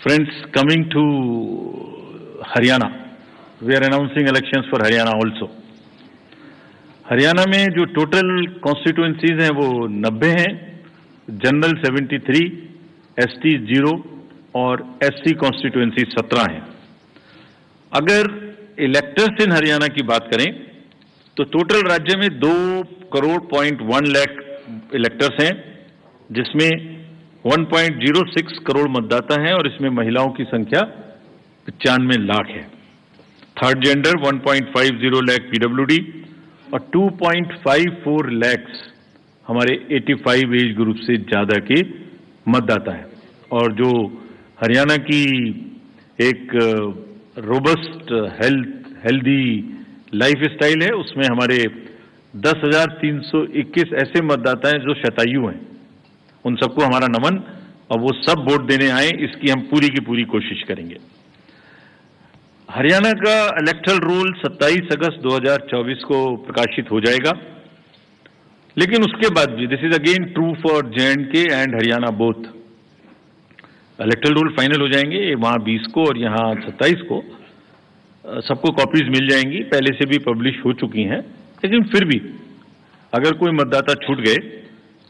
Friends, coming to Haryana, we are announcing elections for Haryana also. Haryana में जो total constituencies हैं वो 90 हैं, जनरल 73, एसटी 0 और एससी कॉन्स्टिट्यूएंसी 17 हैं। अगर इलेक्टर्स इन हरियाणा की बात करें तो टोटल राज्य में 2.1 लाख इलेक्टर्स हैं, जिसमें 1.06 करोड़ मतदाता हैं और इसमें महिलाओं की संख्या 95 लाख है। थर्ड जेंडर 1.50 लाख पीडब्ल्यूडी और 2.54 लाख हमारे 85 एज ग्रुप से ज्यादा के मतदाता हैं। और जो हरियाणा की एक रोबस्ट हेल्दी लाइफ स्टाइल है, उसमें हमारे 10,321 ऐसे मतदाता हैं जो शतायु हैं। उन सबको हमारा नमन, और वो सब वोट देने आए, इसकी हम पूरी की पूरी कोशिश करेंगे। हरियाणा का इलेक्टरल रोल 27 अगस्त 2024 को प्रकाशित हो जाएगा, लेकिन उसके बाद भी this is again true for J and K and Haryana both. Electoral roll final हो जाएंगे, वहां 20 को और यहां 27 को। सबको कॉपीज मिल जाएंगी, पहले से भी पब्लिश हो चुकी हैं, लेकिन फिर भी अगर कोई मतदाता छूट गए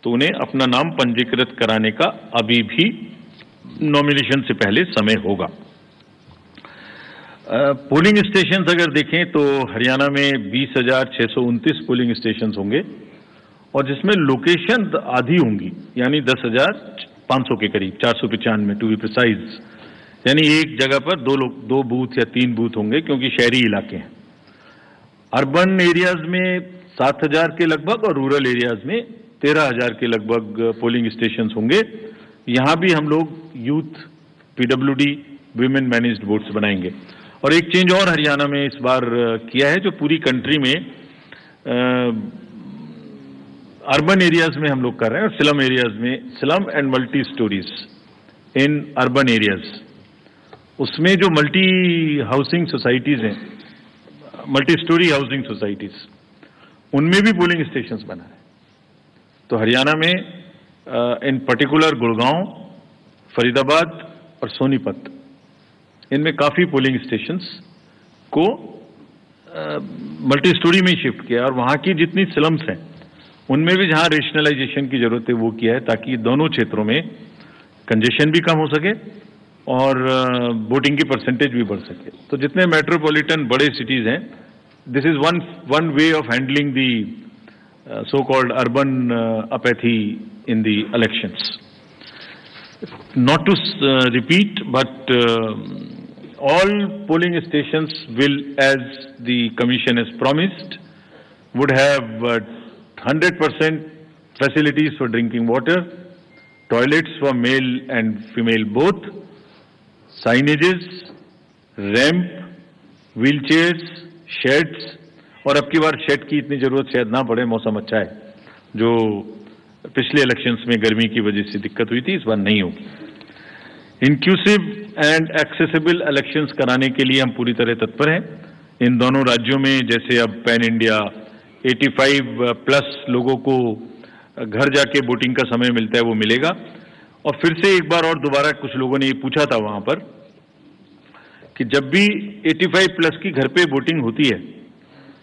तो उन्हें अपना नाम पंजीकृत कराने का अभी भी नॉमिनेशन से पहले समय होगा। पोलिंग स्टेशंस अगर देखें तो हरियाणा में 20,629 पोलिंग स्टेशंस होंगे, और जिसमें लोकेशन आधी होंगी, यानी 10,500 के करीब, 495 टू बी प्रिसाइज। यानी एक जगह पर दो बूथ या 3 बूथ होंगे, क्योंकि शहरी इलाके हैं। अर्बन एरियाज में 7,000 के लगभग और रूरल एरियाज में 13,000 के लगभग पोलिंग स्टेशंस होंगे। यहां भी हम लोग youth, PWD, women managed votes बनाएंगे। और एक चेंज और हरियाणा में इस बार किया है, जो पूरी कंट्री में अर्बन एरियाज में हम लोग कर रहे हैं, और स्लम एरियाज में, slum and multi stories in urban areas, उसमें जो मल्टी हाउसिंग सोसाइटीज हैं, मल्टी स्टोरी हाउसिंग सोसाइटीज, उनमें भी पोलिंग स्टेशंस बना है। तो हरियाणा में इन पर्टिकुलर गुड़गांव, फरीदाबाद और सोनीपत, इनमें काफी पोलिंग स्टेशंस को मल्टी स्टोरी में शिफ्ट किया, और वहां की जितनी स्लम्स हैं उनमें भी जहां रेशनलाइजेशन की जरूरत है वो किया है, ताकि दोनों क्षेत्रों में कंजेशन भी कम हो सके और वोटिंग की परसेंटेज भी बढ़ सके। तो जितने मेट्रोपॉलिटन बड़े सिटीज हैं, this is one way of handling the so-called urban apathy in the elections. Not to repeat, but all polling stations will, as the Commission has promised, would have 100% facilities for drinking water, toilets for male and female both, signages, ramp, wheelchairs, sheds। और अब की बार shade की इतनी जरूरत शायद ना पड़े, मौसम अच्छा है। जो पिछले इलेक्शंस में गर्मी की वजह से दिक्कत हुई थी, इस बार नहीं होगी। इंक्लूसिव एंड एक्सेसिबल इलेक्शंस कराने के लिए हम पूरी तरह तत्पर हैं। इन दोनों राज्यों में जैसे अब पैन इंडिया 85+ लोगों को घर जाके वोटिंग का समय मिलता है, वो मिलेगा। और फिर से एक बार और दोबारा कुछ लोगों ने ये पूछा था वहां पर कि जब भी 85+ की घर पे वोटिंग होती है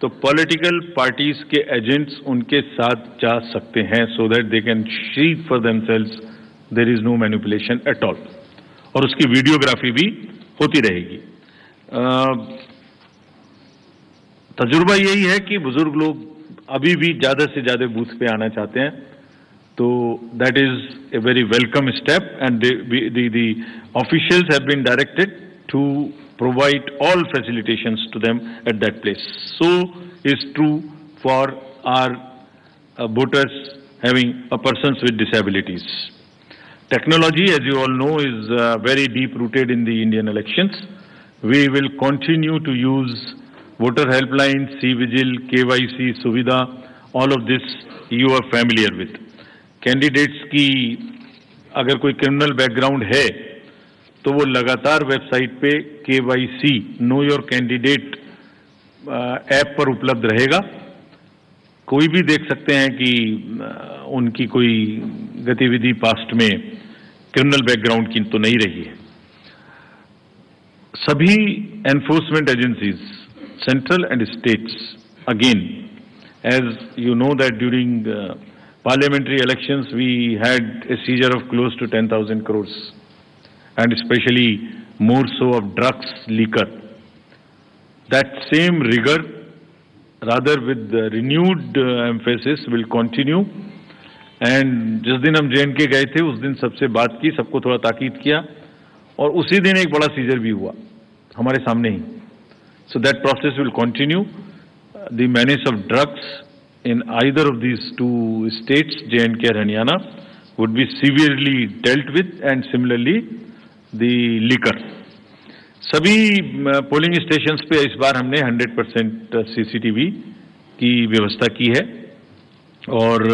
तो पॉलिटिकल पार्टीज के एजेंट्स उनके साथ जा सकते हैं, so that they can see for themselves there is no manipulation at all. और उसकी वीडियोग्राफी भी होती रहेगी। तजुर्बा यही है कि बुजुर्ग लोग अभी भी ज्यादा से ज्यादा बूथ पे आना चाहते हैं, तो that is a very welcome step, and the officials have been directed to provide all facilitations to them at that place. So is true for our voters having persons with disabilities. Technology, as you all know, is very deep rooted in the Indian elections. We will continue to use voter helpline, C-Vigil, KYC, Suvidha, all of this you are familiar with. Candidates की अगर कोई criminal background है तो वो लगातार website पे KYC know your candidate app पर उपलब्ध रहेगा। कोई भी देख सकते हैं कि उनकी कोई गतिविधि पास्ट में क्रिमिनल बैकग्राउंड की तो नहीं रही है। सभी enforcement agencies, central and states, again, as you know that during parliamentary elections we had a seizure of close to 10,000 crores, and especially more so of drugs, liquor. That same rigor, rather with renewed emphasis, will continue. And जिस दिन हम J&K गए थे उस दिन सबसे बात की, सबको थोड़ा ताकीद किया, और उसी दिन एक बड़ा सीजर भी हुआ हमारे सामने ही. So that process will continue. The menace of drugs in either of these two states, J&K and Haryana, would be severely dealt with, and similarly the liquor. सभी पोलिंग स्टेशंस पे इस बार हमने 100% CCTV की व्यवस्था की है, और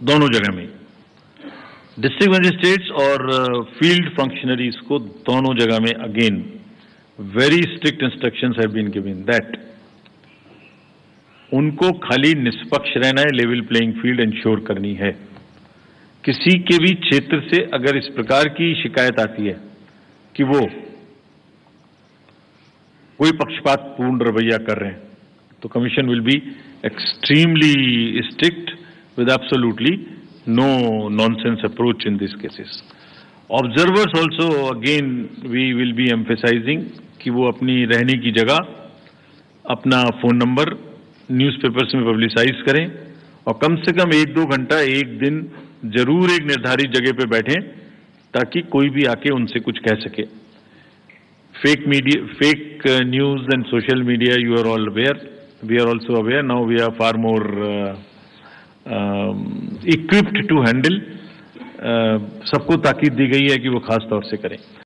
दोनों जगह में डिस्ट्रिक्ट मजिस्ट्रेट्स और फील्ड फंक्शनरीज को दोनों जगह में again very strict instructions have been given that उनको खाली निष्पक्ष रहना है, लेवल प्लेइंग फील्ड इंश्योर करनी है. किसी के भी क्षेत्र से अगर इस प्रकार की शिकायत आती है कि वो कोई पक्षपातपूर्ण रवैया कर रहे हैं, तो commission will be extremely strict with absolutely no nonsense approach in these cases. Observers also, again, we will be emphasizing कि वो अपनी रहने की जगह, अपना फोन नंबर न्यूज़पेपर्स में पब्लिसाइज करें, और कम से कम 1-2 घंटा एक दिन जरूर एक निर्धारित जगह पे बैठें, ताकि कोई भी आके उनसे कुछ कह सके. Fake media, fake news and social media, you are all aware, we are also aware. Now we are far more equipped to handle. सबको ताकीद दी गई है कि वो खास तौर से करें.